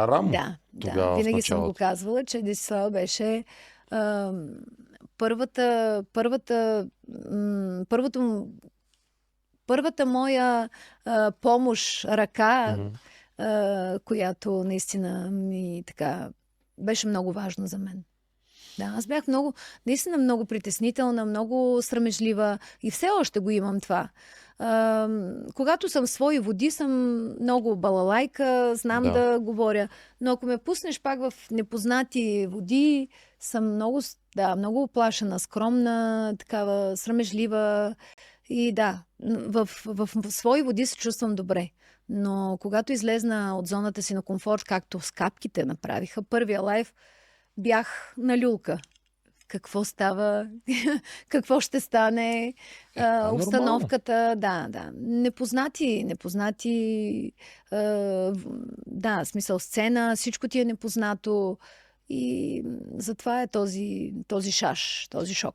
Рамо Да. тогава в Винаги съм го началото. казвала, че Десислава беше а, първото, първата моя помощ, ръка, Мгм. която наистина ми така беше много важна за мен. Да, аз бях много, наистина много притеснителна, много срамежлива и все още го имам това. Когато съм в свои води, съм много балалайка, знам Да. да говоря, но ако ме пуснеш пак в непознати води, съм много, да, много оплашена, скромна, такава срамежлива и да, в свои води се чувствам добре. Но когато излезна от зоната си на комфорт, както с капките направиха, първия лайф, бях на люлка. Какво става? Какво ще стане? Това е нормално. Обстановката, да. Непознати, да, смисъл сцена, всичко ти е непознато и затова е този шаш, този шок.